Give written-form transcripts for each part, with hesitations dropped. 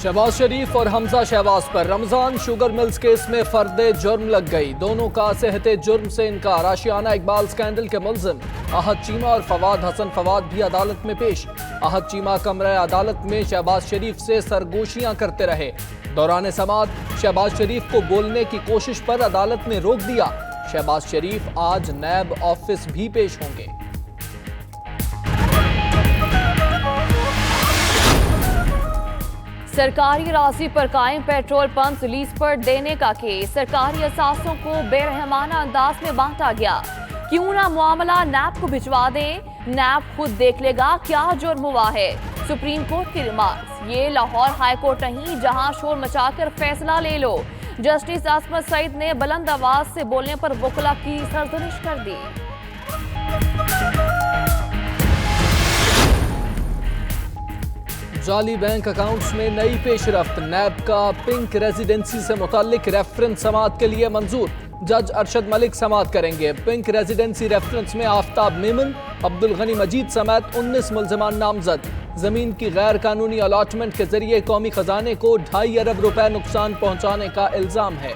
शहबाज शरीफ और हमजा शहबाज पर Ramzan sugar mills case में फर्दे जुर्म लग गई। दोनों का सेहते जुर्म से इनकार। आशियाना इकबाल स्कैंडल के मुल्जिम आहद चीमा और फवाद हसन फवाद भी अदालत में पेश। आहद चीमा कमरे अदालत में शहबाज शरीफ से सरगोशियां करते रहे। दौरान समाअत शहबाज शरीफ को बोलने की कोशिश पर अदालत ने रोक दिया। शहबाज शरीफ आज नैब ऑफिस भी पेश होंगे। सरकारी राशि पर कायम पेट्रोल पंप लीज पर देने का केस। सरकारी असासों को बेरहमाना अंदाज में बांटा गया। क्यों ना मामला नैब को भिजवा दें, नैब खुद देख लेगा क्या जुर्म हुआ है। सुप्रीम कोर्ट की रिमार्क्स, ये लाहौर हाई कोर्ट नहीं जहां शोर मचाकर फैसला ले लो। जस्टिस असमत सईद ने बुलंद आवाज से बोलने पर वकला की सरजनिश कर दी। जाली बैंक अकाउंट्स में नई पेशरफ्त। नैब का पिंक रेजिडेंसी से मुतालिक रेफरेंस समाअत के लिए मंजूर। जज अरशद मलिक समाअत करेंगे। पिंक रेजिडेंसी रेफरेंस में आफ्ताब मेमन, अब्दुल गनी मजीद समेत 19 मुल्जिमान नामजद। जमीन की गैर कानूनी अलॉटमेंट के जरिए कौमी खजाने को 2.5 अरब रुपए नुकसान पहुंचाने का इल्जाम है।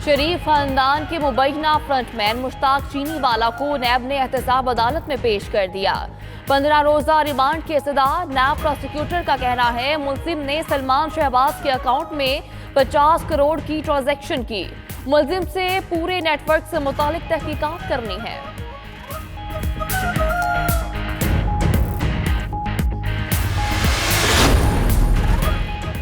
शरीफ खानदान के मुबैना फ्रंटमैन मुश्ताक चीनीवाला को नैब ने एहतसाब अदालत में पेश कर दिया। 15 रोजा रिमांड की सजा। नैब प्रोसिक्यूटर का कहना है मुल्जिम ने सलमान शहबाज के अकाउंट में 50 करोड़ की ट्रांजैक्शन की। मुल्जिम से पूरे नेटवर्क से मुतालिक तहकीकात करनी है।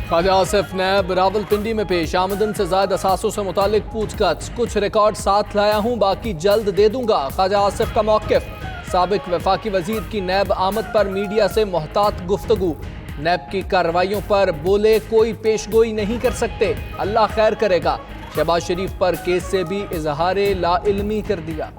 ख्वाजा आसिफ नैब रावलपिंडी में पेश। आमदन से ज्यादा असासों से मुतालिक पूछताछ। कुछ रिकॉर्ड साथ लाया हूं, बाकी जल्द दे दूंगा। ख्वाजा आसिफ का मौकिफ। साबिक वफाकी वजीर की नैब आमद पर मीडिया से मोहतात गुफ्तगू। नैब की कार्रवाइयों पर बोले कोई पेशगोई नहीं कर सकते, अल्लाह खैर करेगा। शहबाज शरीफ पर केस से भी इजहारे लाइल्मी कर दिया।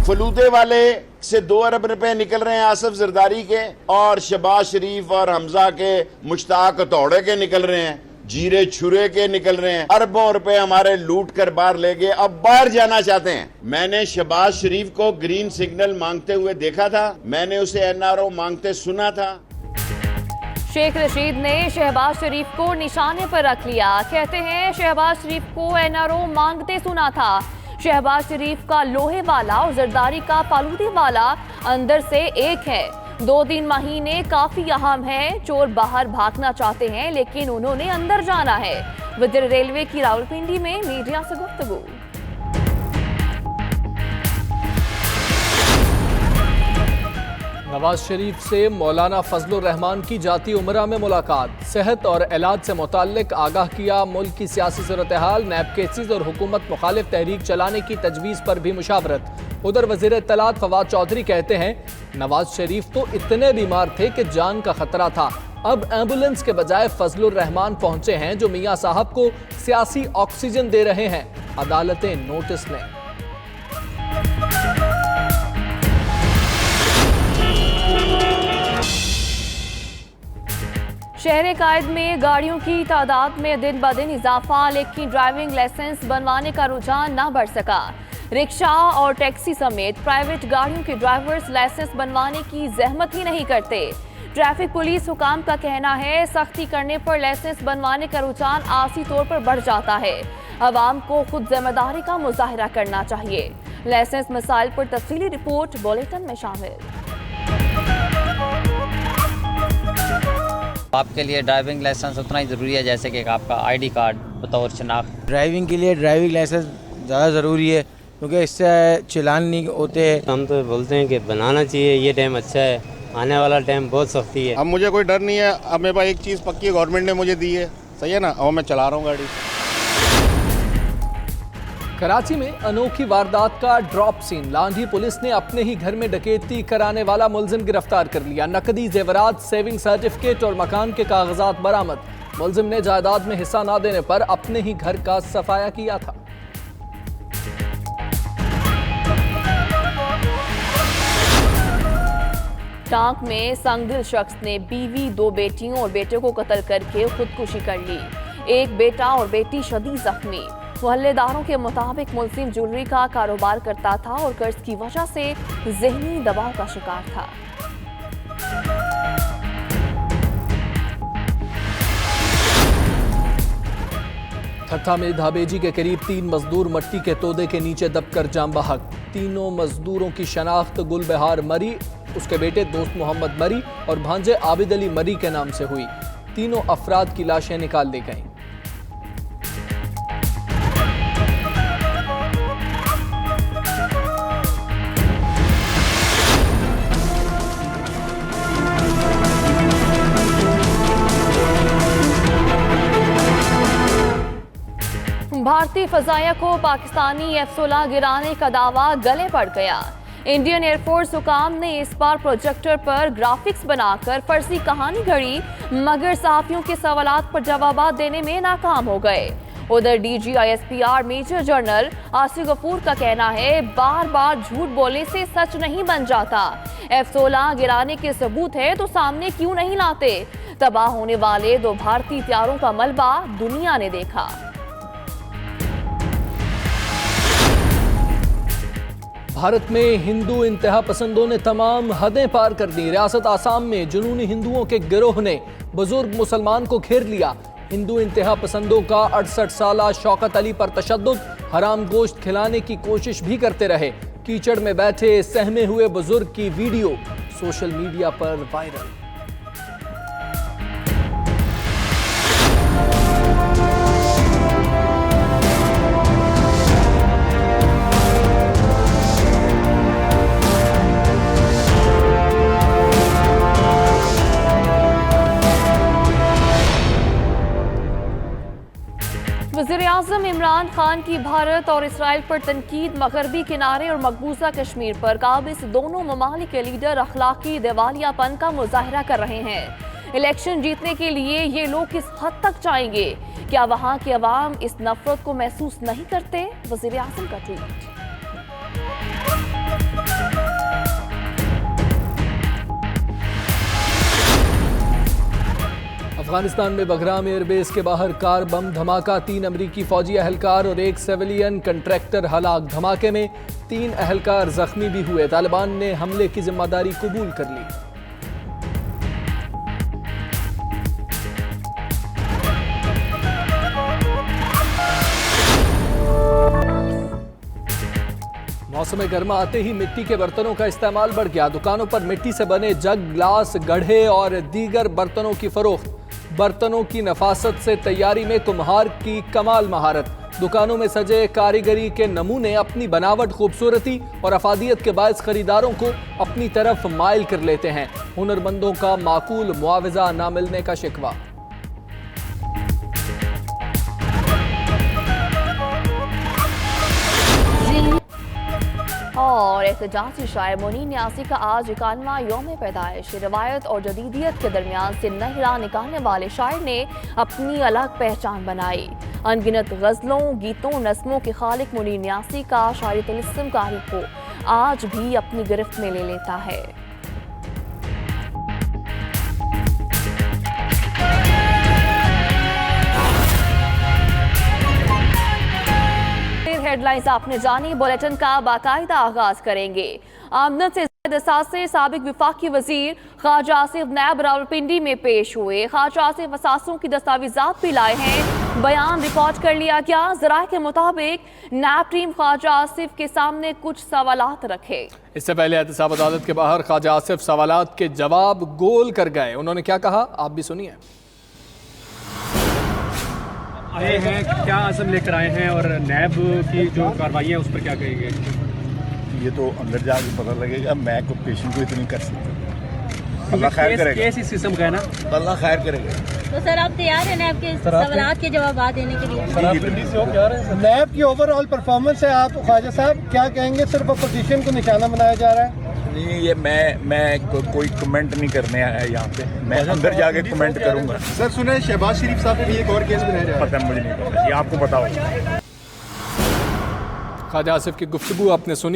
फलूदे वाले से 2 अरब रुपए निकल रहे हैं आसिफ जरदारी के, और शहबाज शरीफ और हमजा के मुश्ताक हथौड़े के निकल रहे हैं, जीरे छुरे के निकल रहे हैं। अरबों रुपए हमारे लूट कर बाहर ले गए, अब बाहर जाना चाहते हैं। मैंने शहबाज शरीफ को ग्रीन सिग्नल मांगते हुए देखा था, मैंने उसे एनआरओ मांगते सुना था। शेख रशीद ने शहबाज शरीफ को निशाने पर रख लिया। कहते हैं शहबाज शरीफ को एनआरओ मांगते सुना था। शहबाज शरीफ का लोहे वाला और जरदारी का फालूदी वाला अंदर से एक है। 2-3 महीने काफी अहम है। चोर बाहर भागना चाहते हैं लेकिन उन्होंने अंदर जाना है। वज़ीर रेलवे की रावलपिंडी में मीडिया से गुफ्तगू। नवाज शरीफ से मौलाना फजलुर रहमान की जाती उमरा में मुलाकात। सेहत और इलाज से मुताल्लिक आगाह किया। मुल्क की सियासी सूरत हाल, नैब केसेस और हुकूमत मुखालिफ तहरीक चलाने की तजवीज़ पर भी मुशावरत। उधर वज़ीर इत्तलात फवाद चौधरी कहते हैं नवाज शरीफ तो इतने बीमार थे कि जान का खतरा था। अब एम्बुलेंस के बजाय फजलुर रहमान पहुंचे हैं जो मियाँ साहब को सियासी ऑक्सीजन दे रहे हैं। अदालतें नोटिस लें। शहर कायद में गाड़ियों की तादाद में दिन ब दिन इजाफा, लेकिन ड्राइविंग लाइसेंस बनवाने का रुझान न बढ़ सका। रिक्शा और टैक्सी समेत प्राइवेट गाड़ियों के ड्राइवर्स लाइसेंस बनवाने की जहमत ही नहीं करते। ट्रैफिक पुलिस हुकाम का कहना है सख्ती करने पर लाइसेंस बनवाने का रुझान आरसी तौर पर बढ़ जाता है। अवाम को खुद जिम्मेदारी का मुजाहिरा करना चाहिए। लाइसेंस मसाइल पर तफसीली रिपोर्ट बुलेटिन में शामिल। आपके लिए ड्राइविंग लाइसेंस उतना ही ज़रूरी है जैसे कि आपका आईडी कार्ड बतौर शनाख्त। ड्राइविंग के लिए ड्राइविंग लाइसेंस ज़्यादा ज़रूरी है क्योंकि इससे चालान नहीं होते। हम तो बोलते हैं कि बनाना चाहिए, ये टाइम अच्छा है, आने वाला टाइम बहुत सख्ती है। अब मुझे कोई डर नहीं है। अब मेरे पास एक चीज़ पक्की गवर्नमेंट ने मुझे दी है, सही है ना, और मैं चला रहा हूँ गाड़ी। कराची में अनोखी वारदात का ड्रॉप सीन। लांधी पुलिस ने अपने ही घर में डकैती कराने वाला मुलजिम गिरफ्तार कर लिया। नकदी, जेवरात, सेविंग सर्टिफिकेट और मकान के कागजात बरामद। मुलजिम ने जायदाद में हिस्सा न देने पर अपने ही घर का सफाया किया था। टांक में संदिग्ध शख्स ने बीवी, 2 बेटियों और बेटे को कत्ल करके खुदकुशी कर ली। एक बेटा और बेटी शदीद जख्मी। मोहल्लेदारों के मुताबिक मुलजिम ज्वेलरी का कारोबार करता था और कर्ज की वजह से ज़हनी दबाव का शिकार था। ठट्ठा में धाबेजी के करीब 3 मजदूर मट्टी के तोदे के नीचे दबकर जान बहक। तीनों मजदूरों की शनाख्त गुलबहार मरी, उसके बेटे दोस्त मोहम्मद मरी और भांजे आबिद अली मरी के नाम से हुई। तीनों अफराद की लाशें निकाल ली गईं। भारतीय फजाइया को पाकिस्तानी F-16 गिराने का दावा गले पड़ गया। इंडियन एयरफोर्स हुकाम ने इस बार प्रोजेक्टर पर ग्राफिक्स बनाकर फर्जी कहानी घड़ी, मगर सहाफियों के सवालात पर जवाब देने में नाकाम हो गए। उधर DGISPR major general Asif Ghafoor का कहना है, बार बार झूठ बोलने से सच नहीं बन जाता। F-16 गिराने के सबूत है तो सामने क्यों नहीं लाते? तबाह होने वाले 2 भारतीय हथियारों का मलबा दुनिया ने देखा। भारत में हिंदू इंतहा पसंदों ने तमाम हदें पार कर दी। रियासत आसाम में जुनूनी हिंदुओं के गिरोह ने बुजुर्ग मुसलमान को घेर लिया। हिंदू इंतहा पसंदों का 68 साला शौकत अली पर तशद्दुद, हराम गोश्त खिलाने की कोशिश भी करते रहे। कीचड़ में बैठे सहमे हुए बुजुर्ग की वीडियो सोशल मीडिया पर वायरल। वज़ीर-ए-आज़म इमरान खान की भारत और इसराइल पर तनकीद, मगरबी किनारे और मकबूजा कश्मीर पर काबिज दोनों ममालिक के लीडर अखलाकी दिवालियापन का मुजाहरा कर रहे हैं। इलेक्शन जीतने के लिए ये लोग किस हद तक जाएंगे? क्या वहां के अवाम इस नफरत को महसूस नहीं करते? वज़ीर-ए-आज़म का ट्वीट। अफगानिस्तान में बगराम एयरबेस के बाहर कार बम धमाका, 3 अमरीकी फौजी अहलकार और 1 सिविलियन कंट्रैक्टर हलाक। धमाके में 3 अहलकार जख्मी भी हुए। तालिबान ने हमले की जिम्मेदारी कबूल कर ली। मौसम गर्मा आते ही मिट्टी के बर्तनों का इस्तेमाल बढ़ गया। दुकानों पर मिट्टी से बने जग, ग्लास, गढ़े और दीगर बर्तनों की फरोख्त। बर्तनों की नफासत से तैयारी में कुम्हार की कमाल महारत। दुकानों में सजे कारीगरी के नमूने अपनी बनावट, खूबसूरती और अफादियत के बायस खरीदारों को अपनी तरफ माइल कर लेते हैं। हुनरमंदों का माकूल मुआवजा ना मिलने का शिकवा। और एहतजाजी शायर मोनीन न्यासी का आज 91वां यौम पैदाइश। रवायत और जदीदियत के दरमियान से नई राह निकालने वाले शायर ने अपनी अलग पहचान बनाई। अनगिनत गज़लों, गीतों, नज़्मों के खालिक मोनीन न्यासी का शायरी तिलिस्म कारी को आज भी अपनी गिरफ्त में ले लेता है। हेडलाइंस आपने जानी, बुलेटिन का बाकायदा आगाज करेंगे। आमदन से ज्यादा साबिक विफाकी वजीर ख्वाजा आसिफ नैब रावलपिंडी में पेश हुए। ख्वाजा आसिफ असासों की दस्तावेजात भी लाए हैं। बयान रिकॉर्ड कर लिया गया। ज़राए के मुताबिक नैब टीम ख्वाजा आसिफ के सामने कुछ सवालात रखे। इससे पहले एहतसाब अदालत के बाहर ख्वाजा आसिफ सवालात के जवाब गोल कर गए। उन्होंने क्या कहा, आप भी सुनिए। आए हैं, क्या आज़म लेकर आए हैं और नैब की जो कार्रवाई है उस पर क्या कहेंगे? ये तो अंदर जाके पता लगेगा। मैं को पेशेंट को इतनी कर सकता। अल्लाह खैर करेगा। केस इस किस्म का है ना, अल्लाह खैर करेगा। तो सर आप तैयार हैं नैब के सवालात के जवाब देने के लिए? नैब की ओवरऑल परफॉर्मेंस है, आप ख्वाजा साहब क्या कहेंगे? सिर्फ अपोजिशन को निशाना बनाया जा रहा है। नहीं, ये मैं कोई कमेंट नहीं करने आया यहाँ पे। मैं अंदर जाके कमेंट करूँगा। सर सुने शहबाज शरीफ साहब भी एक और केस बनाया जा रहा है। पता मुझे नहीं पता, ये आपको पता होगा। ख्वाजा आसिफ की गुफ्तगू आपने सुनी।